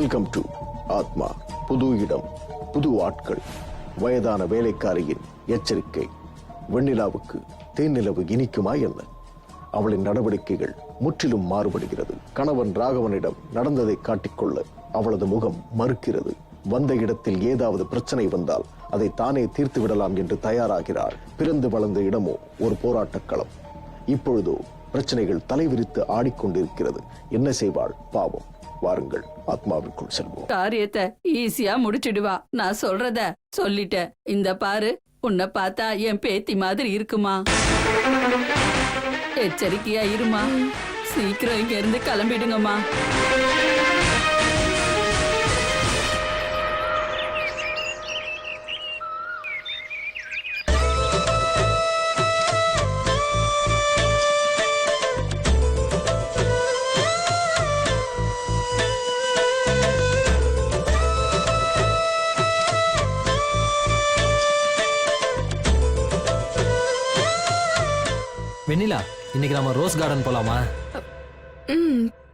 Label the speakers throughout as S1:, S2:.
S1: Welcome to ஆத்மா. புது இடம், புது ஆட்கள். வயதான வேலைக்காரியின் எச்சரிக்கை. வெண்ணிலாவுக்கு தேனிலவு இனிக்குமா என்ன? அவளின் நடவடிக்கைகள் முற்றிலும் மாறுபடுகிறது. கணவன் ராகவனிடம் நடந்ததை காட்டிக்கொள்ள அவளது முகம் மறுக்கிறது. வந்த இடத்தில் ஏதாவது பிரச்சனை வந்தால் அதை தானே தீர்த்து விடலாம் என்று தயாராகிறாள். பிறந்து வளர்ந்த இடமோ ஒரு போராட்டக் களம். இப்பொழுதோ பிரச்சனைகள் தலைவிரித்து ஆடிக்கொண்டிருக்கிறது. என்ன செய்வாள் பாவம்? வாருங்கள், ஆத்மாவிற்குள் செல்வோம்.
S2: காரியத்தை ஈஸியா முடிச்சிடுவா. நான் சொல்றத சொல்லிட்டேன். இந்த பாரு, உன்னை பார்த்தா என் பேத்தி மாதிரி இருக்குமா? எச்சரிக்கையா இருமா. சீக்கிரம் இங்க இருந்து கிளம்பிடுங்கம்மா.
S3: வெண்ணிலா, இன்னைக்கு நம்ம ரோஸ் கார்டன் போலாமா?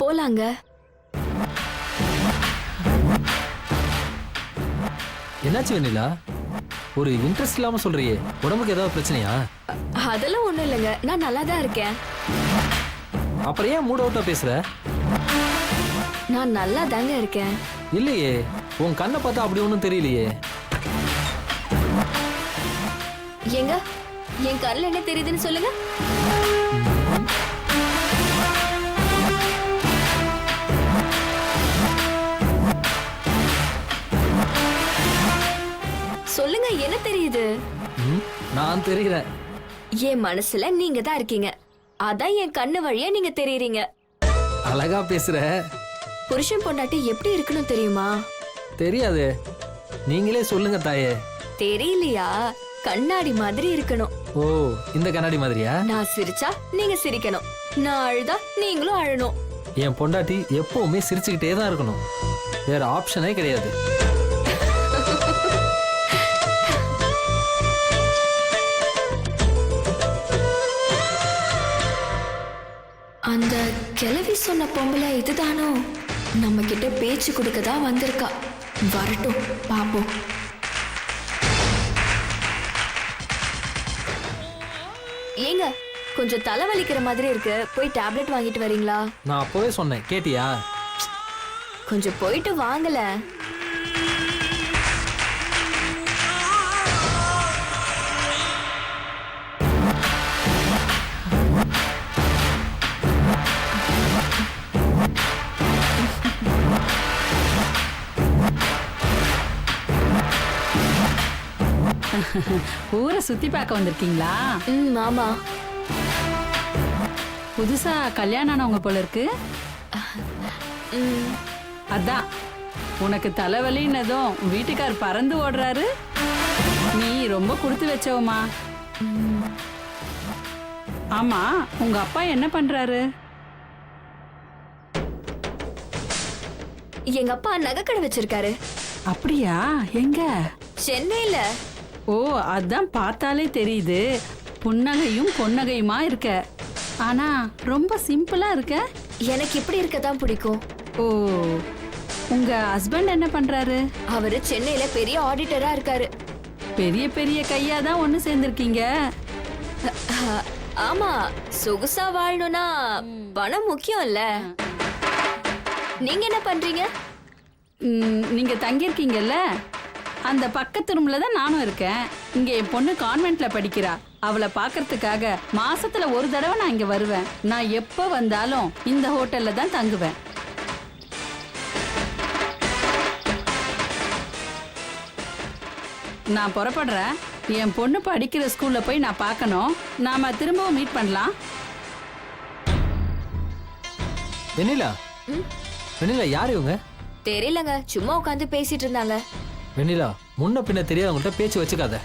S4: போலாங்க.
S3: என்னாச்சு வெண்ணிலா, ஒரு இன்ட்ரெஸ்ட் இல்லாம சொல்றியே? உடம்புக்கு ஏதாவது பிரச்சனையா?
S4: அதெல்லாம் ஒண்ணும் இல்லைங்க, நான் நல்லா தான் இருக்கேன்.
S3: அப்புறம் ஏன் மூட் அவுட்டா பேசுற?
S4: நான் நல்லா தாங்க இருக்கேன்.
S3: இல்லையே, உன் கண்ணை பார்த்தா அப்படி ஒன்றும் தெரியலையே.
S4: ஏங்க, என் கண்ணில் என்ன தெரியுதுன்னு சொல்லுங்க. சொல்லுங்க, என்ன தெரியுது?
S3: நான் தெரியறேன்.
S4: என் மனசுல நீங்க தான் இருக்கீங்க. அதான் என் கண்ணு வழியா நீங்க தெரியுறீங்க.
S3: அழகா பேசுற.
S4: புருஷன் பொண்டாட்டி எப்படி இருக்கணும் தெரியுமா?
S3: தெரியாது, நீங்களே சொல்லுங்க தாயே.
S4: தெரியலையா? கண்ணாடி மாதிரி இருக்கணும்.
S3: ஓ, இந்த கண்ணாடி மாதிரியா?
S4: நான் சிரிச்சா நீங்க சிரிக்கணும், நான் அழுதா நீங்களும் அழணும்.
S3: என் பொண்டாட்டி எப்பவுமே சிரிச்சுக்கிட்டே தான் இருக்கணும், வேற ஆப்ஷனே கிடையாது.
S4: அந்த கிழவி சொன்ன பொம்பளை இதுதானோ? நம்ம கிட்ட பேச்சு கொடுக்கதான் வந்திருக்கா. வரட்டும், பாப்போம். ஏங்க, கொஞ்சம் தலைவலிக்கிற மாதிரி இருக்கு, போய் டேப்லெட் வாங்கிட்டு வரீங்களா?
S3: நான் அப்பவே சொன்னேன், கேட்டியா?
S4: கொஞ்சம் போயிட்டு வாங்கல.
S2: ஊரை சுத்தி பார்க்க வந்திருக்கீங்களா?
S4: ஆமா.
S2: புதுசா கல்யாணம் ஆனவங்க போல இருக்கு. அதான் உனக்கு தலைவலின்னதும் வீட்டுக்கார் பறந்து ஓடுறாரு. நீ ரொம்ப கொடுத்து வச்சவமா. ஆமா, உங்க அப்பா என்ன பண்றாரு?
S4: எங்க அப்பா நகைக்கடை வச்சிருக்காரு.
S2: அப்படியா? எங்க?
S4: சென்னையில.
S2: ஓ, அதான் பார்த்தாலே தெரியுது. புன்னகையும் பொன்னகையுமா இருக்க. ஆனா ரொம்ப சிம்பிளா இருக்க.
S4: எனக்கு இப்படி இருக்கதான் பிடிக்கும்.
S2: ஓ, உங்க ஹஸ்பண்ட் என்ன பண்றாரு?
S4: அவரு சென்னையில பெரிய ஆடிட்டரா இருக்காரு.
S2: பெரிய பெரிய கையா தான் ஒண்ணு சேர்ந்திருக்கீங்க.
S4: ஆமா, சொகுசா வாழணும்னா பணம் முக்கியம் இல்ல. நீங்க என்ன பண்றீங்க?
S2: நீங்க தங்கியிருக்கீங்கல்ல, அந்த பக்கத்து ரூம்ல தான் நானும் இருக்கேன். இங்க என் பொண்ணு கான்வென்ட்ல படிக்கிறா. அவளை பாக்கிறதுக்காக மாசத்துல ஒரு தடவை நான் இங்க வருவேன். நான் எப்ப வந்தாலும் இந்த ஹோட்டல்ல தான் தங்குவேன். நான் புறப்படுறேன். என் பொண்ணு படிக்கிற ஸ்கூல்ல போய் நான் பார்க்கணும். நாம திரும்பவும் மீட் பண்ணலாம்.
S3: வெண்ணிலா, வெண்ணிலா யார் இவங்க?
S4: தெரியலங்க, சும்மா உட்காந்து பேசிட்டு இருந்தாங்க.
S3: வெண்ணிலா, முன்ன பின்ன தெரியாதவங்கள்ட்ட பேச்சு வச்சுக்காத.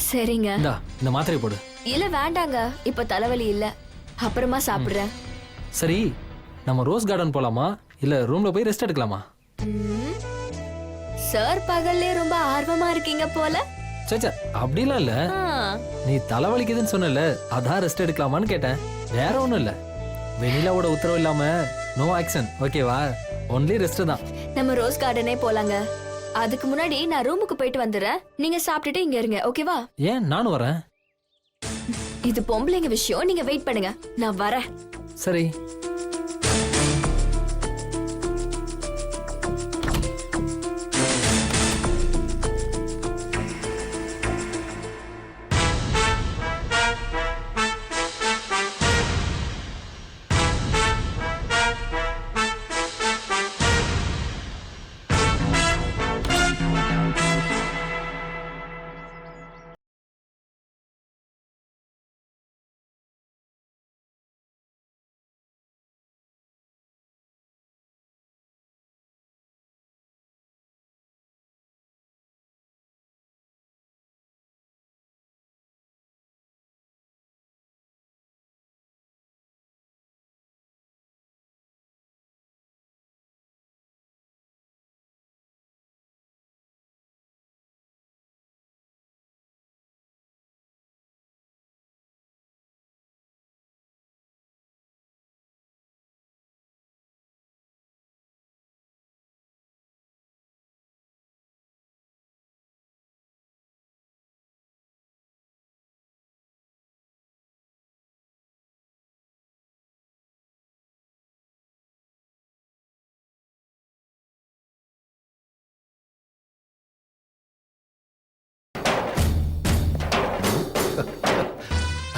S4: சரிங்க.
S3: இந்தா, இந்த மாத்திரை போடு.
S4: இல்ல வேண்டாங்க, இப்ப தலைவலி இல்ல, அப்புறமா சாப்பிடுறேன்.
S3: சரி, நம்ம ரோஸ் கார்டன் போலாமா இல்ல ரூம்ல போய் ரெஸ்ட் எடுக்கலாமா?
S4: சார் பகல்லே ரொம்ப ஆர்வமா இருக்கீங்க போல.
S3: சச்சா, அப்படிலாம் இல்ல. நீ தலைவலிக்குதுன்னு சொன்னல, அதான் ரெஸ்ட் எடுக்கலாமான்னு கேட்டேன், வேற ஒண்ணும் இல்ல. வெண்ணிலாவோட உத்தரவு இல்லாம நோ ஆக்ஷன், ஓகேவா? ஒன்லி ரெஸ்ட் தான்.
S4: நம்ம ரோஸ் கார்டனே போலாங்க. அதுக்கு முன்னாடி நான் ரூமுக்கு போயிட்டு வந்துடுறேன். நீங்க சாப்பிட்டுட்டு இங்க இருங்க, ஓகேவா?
S3: ஏன் நானும் வரேன்.
S4: இது பொம்பளைங்க விஷயம், நீங்க வெயிட் பண்ணுங்க, நான் வரேன்.
S3: சரி.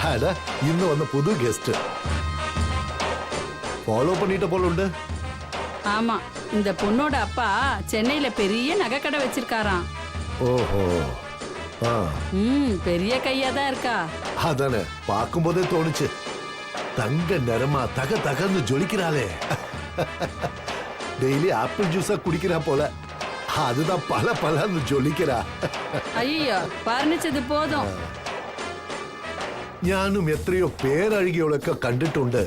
S5: அட, இன்னும் வந்த புது கெஸ்ட். ஃபாலோ பண்ணிட்ட போல உண்டு.
S2: ஆமா, இந்த பொண்ணோட அப்பா சென்னையில பெரிய நகைக்கடை வச்சிருக்காராம்.
S5: ஓஹோ. ஆ,
S2: பெரிய கையா தான் இருக்கா.
S5: அதானே பார்க்கும்போதே தோணுச்சு. தங்க நிறமா தக தகன்னு ஜொலிக்கிறாளே. டெய்லி ஆப்பிள் ஜூஸா குடிக்கிறா போல. அதுதான் பல பலன்னு ஜொலிக்கிறா.
S2: ஐயோ, வர்ணிச்சது போதும்.
S5: ഞാനും എത്രയോ പേരഴകികളൊക്കെ കണ്ടിട്ടുണ്ട്.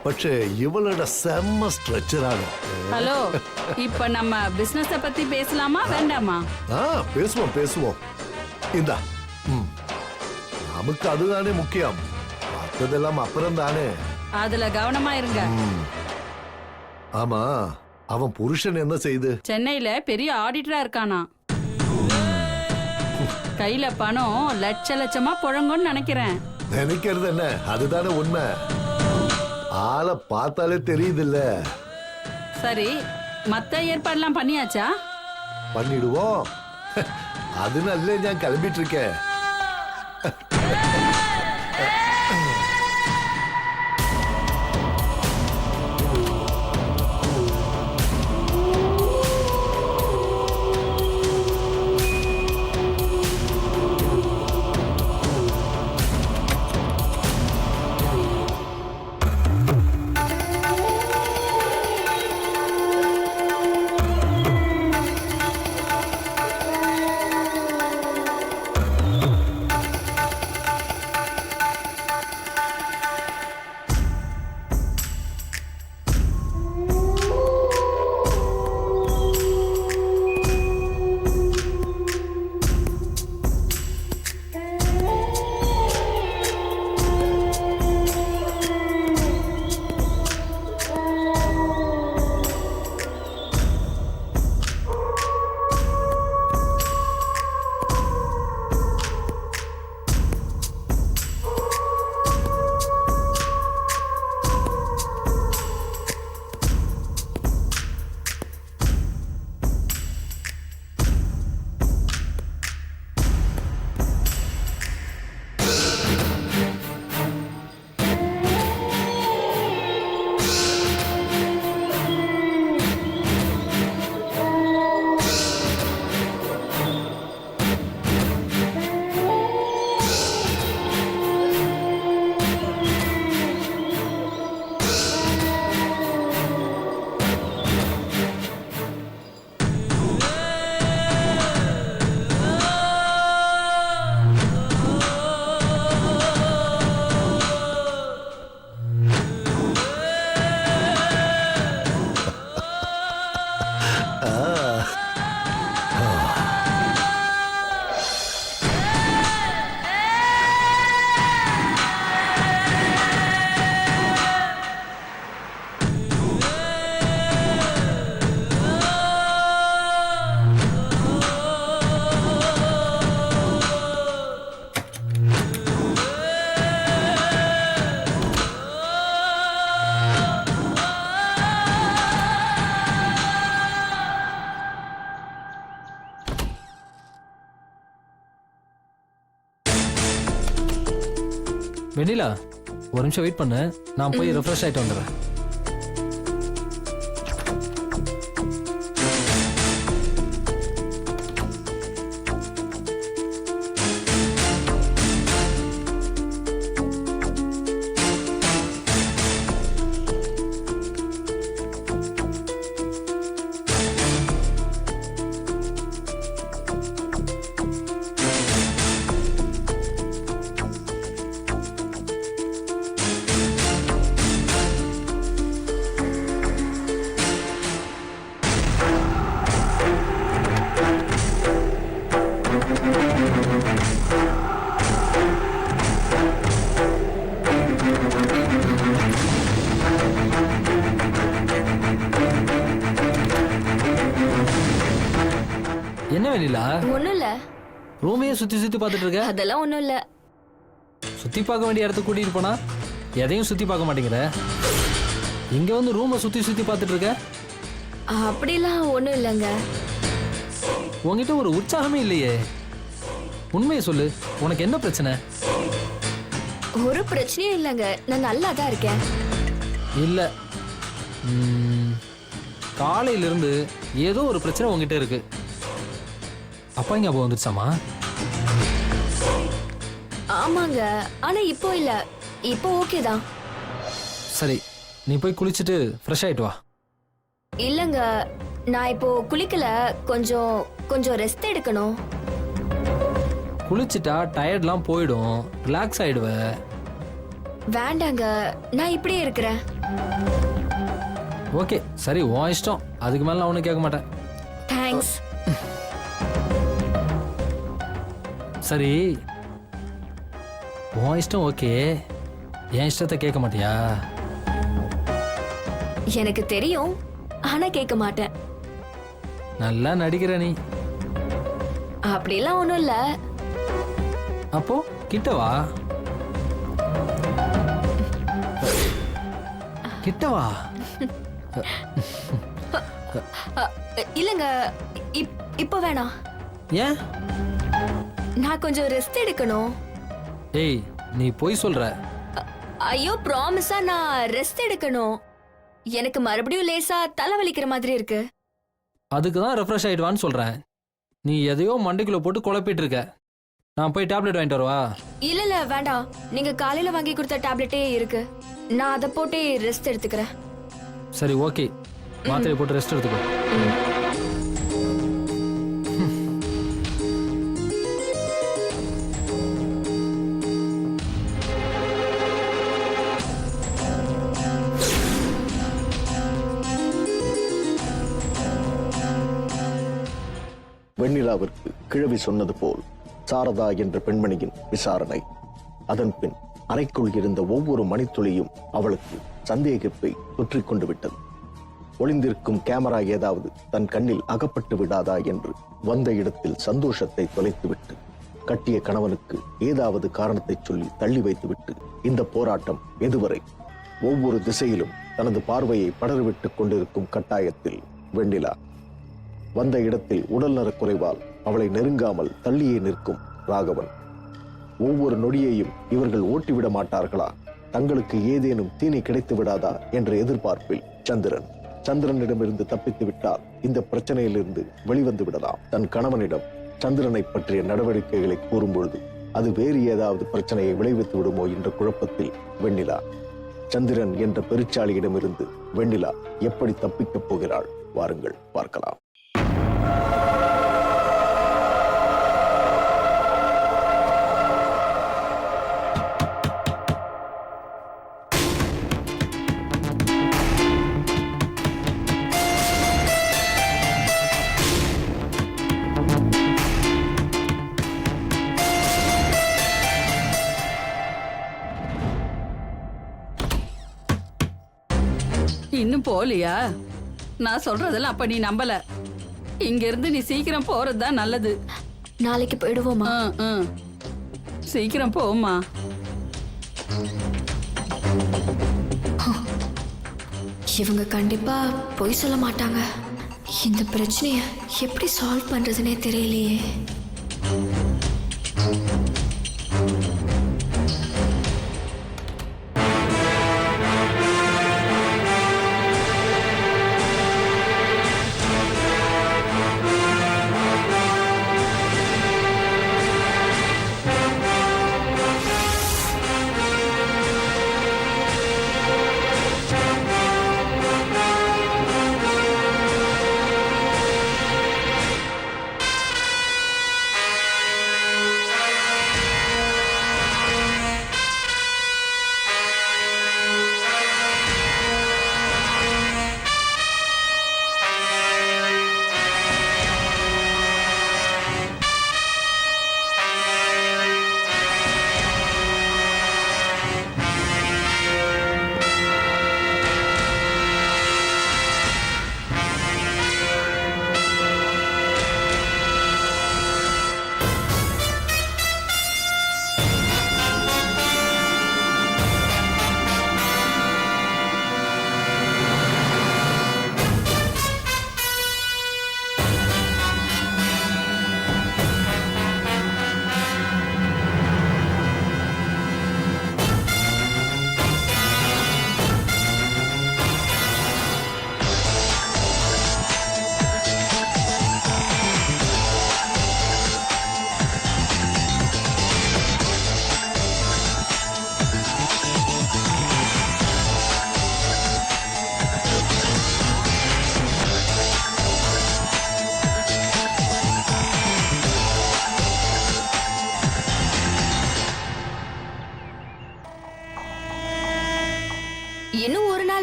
S5: പക്ഷേ ഇവളുടെ സെമ്മ സ്ട്രെച്ചറാണ്.
S2: ஹலோ, இப்ப நம்ம பிசினஸ பத்தி பேசலாமா வேண்டாமா?
S5: பேசுவோம் பேசுவோம். இந்தா. நமக்கு அதுதானே முக்கியம். மற்றதெல்லாம் அப்புறம் தானே.
S2: அதுல கவனமா இருங்க.
S5: ஆமா, அவன் புருஷன் என்ன செய்து?
S2: சென்னையில பெரிய ஆடிட்டரா இருக்கானா. கையில பணம் லட்ச லட்சமா புழங்கும்னு நினைக்கிறேன்.
S5: நினைக்கிறது என்ன, அதுதானே உண்மை. ஆளை பார்த்தாலே தெரியுது இல்ல.
S2: சரி, மத்த ஏற்பாடுலாம் பண்ணியாச்சா?
S5: பண்ணிடுவோம். அதனால நான் கிளம்பிட்டு இருக்கேன்.
S3: வெண்ணிலா ஒரு நிமிஷம் வெயிட் பண்ணு, நான் போய் ரெஃப்ரெஷ் ஆயிட்டு வந்துடுறேன். என்ன வெண்ணிலா,
S4: ஒண்ணும் இல்ல,
S3: ரூமையே சுத்தி சுத்தி பார்த்துட்டு இருக்க?
S4: அதெல்லாம் ஒண்ணும் இல்ல.
S3: சுத்தி பார்க்க வேண்டிய இடத்துக்கு கூட்டிட்டு போனா எதையும் சுத்தி பார்க்க மாட்டேங்கிற. இங்க வந்து ரூமை சுத்தி சுத்தி பார்த்துட்டு இருக்க.
S4: அப்படிலாம் ஒண்ணும் இல்லைங்க.
S3: உன்கிட்ட ஒரு உற்சாகமே இல்லையே. உண்மையை சொல்லு, உனக்கு என்ன பிரச்சனை?
S4: ஒரு பிரச்சனையும் இல்லைங்க, நான் நல்லா தான் இருக்கேன்.
S3: இல்ல, காலையில இருந்து ஏதோ ஒரு பிரச்சனை உன்கிட்ட இருக்கு. அப்பா இங்க அப்போ வந்துருச்சாமா?
S4: ஆமாங்க, ஆனா இப்போ இல்ல, இப்போ ஓகே தான்.
S3: சரி, நீ போய் குளிச்சுட்டு ஃப்ரெஷ் ஆயிட்டு வா.
S4: இல்லங்க, நான் இப்போ குளிக்கல, கொஞ்சம் கொஞ்சம் ரெஸ்ட் எடுக்கணும்.
S3: குளிச்சுட்டா டயர்ட்லாம் போயிடும், ரிலாக்ஸ் ஆயிடுவ.
S4: வேண்டாங்க, நான் இப்படியே இருக்கிறேன்.
S3: ஓகே சரி, உன் இஷ்டம். அதுக்கு மேல நான் ஒன்றும் கேட்க மாட்டேன்.
S4: தேங்க்ஸ்.
S3: சரி, உன் இஷ்டம் ஓகே, என் இஷ்டத்தை கேட்க மாட்டியா?
S4: எனக்கு தெரியும், ஆனா கேட்க மாட்டேன்.
S3: நல்லா நடிக்கிற நீ.
S4: அப்படிலாம் ஒண்ணும் இல்ல.
S3: அப்போ கிட்ட வா. கிட்ட வா.
S4: இல்லங்க, இப்போ வேணாம்.
S3: ஏன்?
S4: நான் கொஞ்சம் ரெஸ்ட் எடுக்கணும்.
S3: ஏய், நீ பொய் சொல்ற.
S4: ஐயோ, ப்ராமிஸா நான் ரெஸ்ட் எடுக்கணும். எனக்கு மறுபடியும் லேசா தலைவலிக்கிற மாதிரி இருக்கு.
S3: அதுக்கு தான் ரெஃப்ரெஷ் ஆயிடுவான்னு சொல்றேன். நீ எதையோ மண்டைக்குள்ள போட்டு குழப்பிட்டு இருக்க. நான் போய் டேப்லெட் வாங்கிட்டு வரவா?
S4: இல்ல வேண்டாம், நீங்க காலையில வாங்கி கொடுத்த டேப்லெட்டே இருக்கு, நான் அதை போட்டே ரெஸ்ட் எடுத்துக்கிறேன்.
S3: சரி ஓகே, மாத்திரை போட்டு ரெஸ்ட் எடுத்துக்கோ.
S1: வெண்ணிலாவிற்கு கிழவி சொன்னது போல் சாரதா என்ற பெண்மணியின் விசாரணை. அதன் பின் அறைக்குள் இருந்த ஒவ்வொரு மணித்துளியும் அவளுக்கு சந்தேகத்தை தொற்றிக் கொண்டு விட்டது. ஒளிந்திருக்கும் கேமரா ஏதாவது தன் கண்ணில் அகப்பட்டு விடாதா என்று வந்த இடத்தில் சந்தோஷத்தை தொலைத்துவிட்டு, கட்டிய கணவனுக்கு ஏதாவது காரணத்தை சொல்லி தள்ளி வைத்துவிட்டு இந்த போராட்டம் எதுவரை? ஒவ்வொரு திசையிலும் தனது பார்வையை படர்விட்டுக் கொண்டிருக்கும் கட்டாயத்தில் வெண்ணிலா. வந்த இடத்தில் உடல்நலக் குறைவால் அவளை நெருங்காமல் தள்ளியே நிற்கும் ராகவன். ஒவ்வொரு நொடியையும் இவர்கள் ஓட்டிவிட மாட்டார்களா, தங்களுக்கு ஏதேனும் தீனி கிடைத்து விடாதா என்ற எதிர்பார்ப்பில் சந்திரன். சந்திரனிடமிருந்து தப்பித்து விட்டால் இந்த பிரச்சனையிலிருந்து வெளிவந்து விடலாம். தன் கணவனிடம் சந்திரனை பற்றிய நடவடிக்கைகளை கூறும்பொழுது அது வேறு ஏதாவது பிரச்சனையை விளைவித்து விடுமோ என்ற குழப்பத்தில் வெண்ணிலா. சந்திரன் என்ற பெருச்சாளியிடமிருந்து வெண்ணிலா எப்படி தப்பிக்கப் போகிறாள்? வாருங்கள் பார்க்கலாம்.
S2: இன்னும் போலியா? நான் சொல்றதெல்லாம் அப்ப நீ நம்பல. இங்க இருந்து நீ சீக்கிரம் போறதுதான் நல்லது.
S4: நாளைக்கு போயிடுவோமா?
S2: சீக்கிரம் போமா.
S4: இவங்க கண்டிப்பா பொய் சொல்ல மாட்டாங்க. இந்த பிரச்சனைய எப்படி சால்வ் பண்றதுனே தெரியலையே.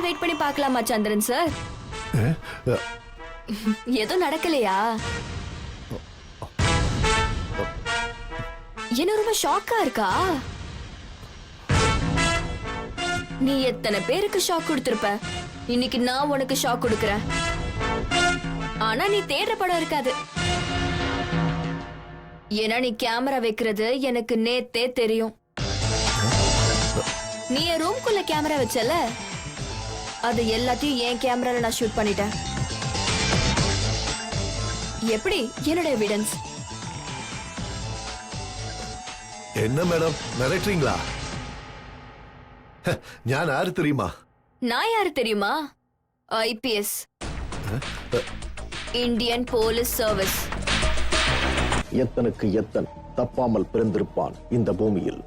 S4: வெயிட் பண்ணி பார்க்கலாமா சந்திரன் சார்? எதுவும் நடக்கலையா? என்ன ரொம்ப ஷாக்கா இருக்கா? நீ எத்தனை பேருக்கு ஷாக் கொடுத்திருப்ப, இன்னைக்கு நான் உனக்கு ஷாக் கொடுக்கறேன். ஆனா நீ தேடுற படம் இருக்காது. ஏன்னா நீ கேமரா வைக்கிறது எனக்கு நேத்தே தெரியும். நீ என் ரூம்குள்ள கேமரா வச்சல, அது எல்லாத்தையும் என் கேமரால நான் ஷூட் பண்ணிட்டேன். எப்படி என்னோட எவிடன்ஸ்?
S5: என்ன மேடம் மிரட்டுறீங்களா? ஞான் யாரு தெரியுமா?
S4: நான் யாரு தெரியுமா? IPS, Indian police service.
S1: எத்தனுக்கு எத்தன் தப்பாமல் பிறந்திருப்பான் இந்த பூமியில்.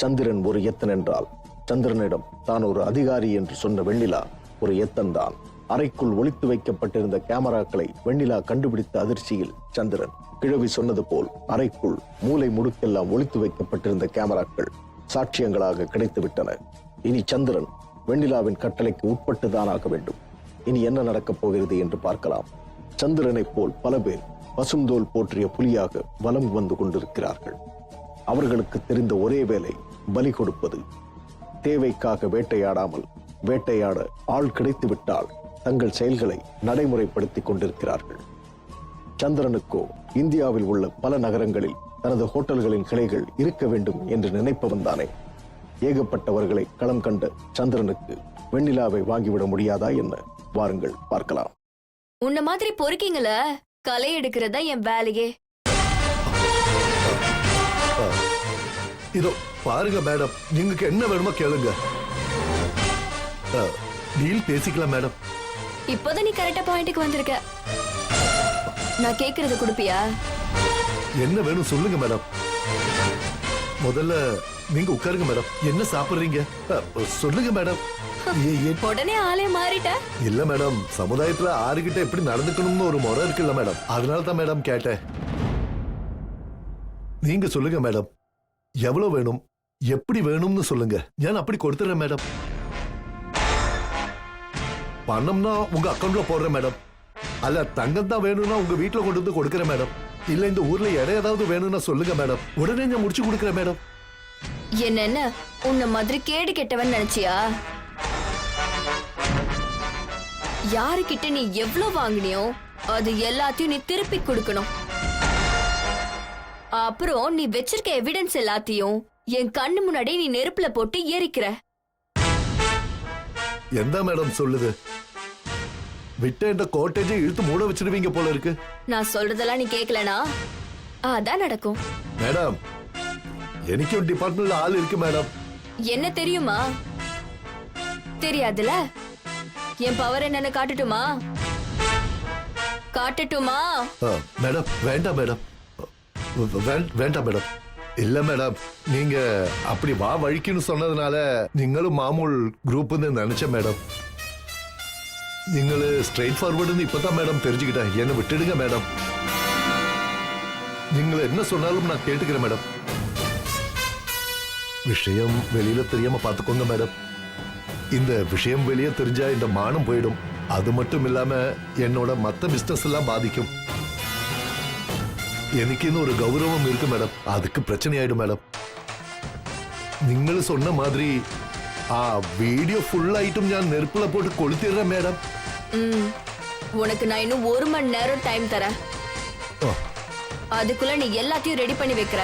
S1: சந்திரன் ஒரு எத்தன் என்றால் சந்திரனிடம் தான் ஒரு அதிகாரி என்று சொன்ன வெண்ணிலா ஒரு எத்தன் தான். அறைக்குள் ஒளித்து வைக்கப்பட்டிருந்த கேமராக்களை வெண்ணிலா கண்டுபிடித்த அதிர்ச்சியில் சந்திரன் கிழவி சொன்னது போல் அறைக்குள் மூலை முடுக்கெல்லாம் ஒளித்து வைக்கப்பட்டிருந்த கேமராக்கள் சாட்சியங்களாக கிடைத்துவிட்டன. இனி சந்திரன் வெண்ணிலாவின் கட்டளைக்கு உட்பட்டுதான் ஆக வேண்டும். இனி என்ன நடக்கப் போகிறது என்று பார்க்கலாம். சந்திரனைப் போல் பல பேர் பசுந்தோல் போற்றிய புலியாக வலம் வந்து கொண்டிருக்கிறார்கள். அவர்களுக்கு தெரிந்த ஒரே வேலை பலி கொடுப்பது. தேவைக்காக வேட்டையாடாமல் வேட்டையாட ஆள் கிடைத்துவிட்டால் தங்கள் செயல்களை நடைமுறைப்படுத்திக் கொண்டிருக்கிறார்கள். சந்திரனுக்கோ இந்தியாவில் உள்ள பல நகரங்களில் தனது ஹோட்டல்களின் கிளைகள் இருக்க வேண்டும் என்று நினைப்பவன் தானே. ஏகப்பட்டவர்களை களம் கண்ட சந்திரனுக்கு வெண்ணிலாவை வாங்கிவிட முடியாதா என்ன? வாருங்கள் பார்க்கலாம்.
S4: உன்ன மாதிரி பொறுக்கீங்கள களை எடுக்கிறதா என் வேலையே.
S5: இதோ பாருங்க மேடம், நீங்களுக்கு என்ன வேணுமோ கேளுங்க. டீல் பேசிக்கலாம் மேடம்.
S4: இப்போதான் நீ கரெக்டா பாயிண்ட்டுக்கு வந்திருக்க. நான் கேக்குறது கொடுப்பியா?
S5: என்ன வேணும் சொல்லுங்க மேடம். முதல்ல நீங்க உட்காருங்க மேடம். என்ன சாப்பிடுறீங்க சொல்லுங்க மேடம்.
S4: உடனே ஆளே மாறிட்ட.
S5: இல்ல மேடம், சமுதாயத்துல ஆறுகிட்ட எப்படி நடந்துக்கணும்னு ஒரு முறை இருக்குல்ல மேடம், அதனால தான் மேடம் கேட்டேன். நீங்க சொல்லுங்க மேடம், எவ்வளவு வேணும், எப்படி வேணும்னு சொல்லுங்க, நான் அப்படி கொடுத்துறேன் மேடம். பணம்னா உங்க அக்கௌண்ட்ல போடுறேன் மேடம். அல்ல தங்கம் தான் வேணும்னா உங்க வீட்டுல கொண்டு வந்து கொடுக்கறேன் மேடம். இல்ல இந்த ஊர்ல இடம் ஏதாவது வேணும்னா சொல்லுங்க மேடம், உடனே நான் முடிச்சு கொடுக்கறேன் மேடம்.
S4: என்ன உன்ன மாதிரி கேடு கெட்டவன் நினைச்சியா? யாருக்கிட்ட நீ எவ்வளவு வாங்கினியோ அது எல்லாத்தையும் நீ திருப்பி கொடுக்கணும். அப்புறம் நீ வச்சிருக்க எவிடன்ஸ் எல்லாத்தையும் என் கண்ணு முன்னாடி நீ நெருப்புல போட்டு எரிக்கிற.
S5: எந்த மேடம் சொல்லுது? விட்ட இந்த கோட்டேஜை இழுத்து மூட வச்சிருவீங்க போல இருக்கு.
S4: நான் சொல்றதெல்லாம் நீ கேட்கலனா அதான் நடக்கும்.
S5: மேடம், எனக்கும் டிபார்ட்மெண்ட்ல ஆள் இருக்கு மேடம்.
S4: என்ன தெரியுமா? தெரியாதுல? என் பவர் என்னன்னு காட்டட்டுமா? காட்டட்டுமா?
S5: மேடம் வேண்டாம் மேடம், வேண்டாம் மேடம். இல்ல மேடம், நீங்க அப்படி வா வழிக்குன்னு சொன்னதுனால நீங்களும் மாமூல் குரூப்னு நினைச்சேன் மேடம். நீங்களும் ஸ்ட்ரெயிட் ஃபார்வர்டுன்னு இப்பதான் மேடம் தெரிஞ்சுக்கிட்டேன். என்ன விட்டுடுங்க மேடம். நீங்க என்ன சொன்னாலும் நான் கேட்டுக்கிறேன் மேடம். விஷயம் வெளியில தெரியாம பாத்துக்கோங்க மேடம். இந்த விஷயம் வெளியே தெரிஞ்சா இந்த மானம் போயிடும். அது மட்டும் இல்லாம என்னோட மத்த பிசினஸ் எல்லாம் பாதிக்கும். எனக்குன்னு ஒரு கௌரவம் இருக்கு மேடம், அதுக்கு பிரச்சனை ஆயிடும் மேடம். നിങ്ങൾ சொன்ன மாதிரி வீடியோ ஃபுல் ஐட்டம் ഞാൻ நெருப்புல போட்டு கொளுத்திடுறேன் மேடம்.
S4: உனக்கு நான் இன்னும் 1 மணி நேரம் டைம் தரேன். அதுக்குள்ள நீ எல்லாத்தையும் ரெடி பண்ணி வைக்கிற,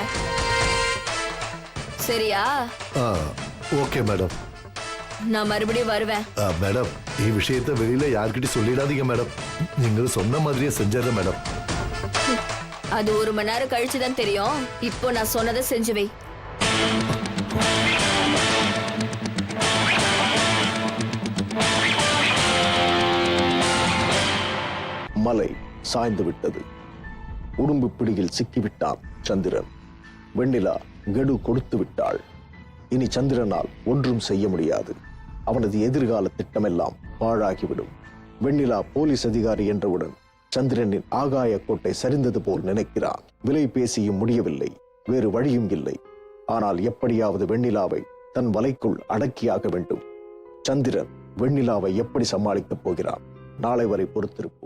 S4: சரியா?
S5: Okay madam.
S4: நான் மறுபடியும் வருவேன்.
S5: மேடம், ഈ விஷயத்தை வெளியில யார்கிட்ட சொல்லிடாதீங்க மேடம். നിങ്ങൾ சொன்ன மாதிரியே செஞ்சிடுறேன் மேடம்.
S4: அது 1 மணி நேரம் கழிச்சுதான் தெரியும். இப்போ நான் சொன்னதை செஞ்சு வை.
S1: மலை சாய்ந்து விட்டது. உடும்பு பிடியில் சிக்கிவிட்டான் சந்திரன். வெண்ணிலா கெடு கொடுத்து விட்டாள். இனி சந்திரனால் ஒன்றும் செய்ய முடியாது. அவனது எதிர்கால திட்டமெல்லாம் பாழாகிவிடும். வெண்ணிலா போலீஸ் அதிகாரி என்றவுடன் சந்திரனின் ஆகாய கோட்டை சரிந்தது போல் நினைக்கிறான். விலை பேசியும் முடியவில்லை, வேறு வழியும் இல்லை. ஆனால் எப்படியாவது வெண்ணிலாவை தன் வலைக்குள் அடக்கியாக வேண்டும். சந்திரன் வெண்ணிலாவை எப்படி சமாளிக்கப் போகிறார்? நாளை வரை பொறுத்திருப்போம்.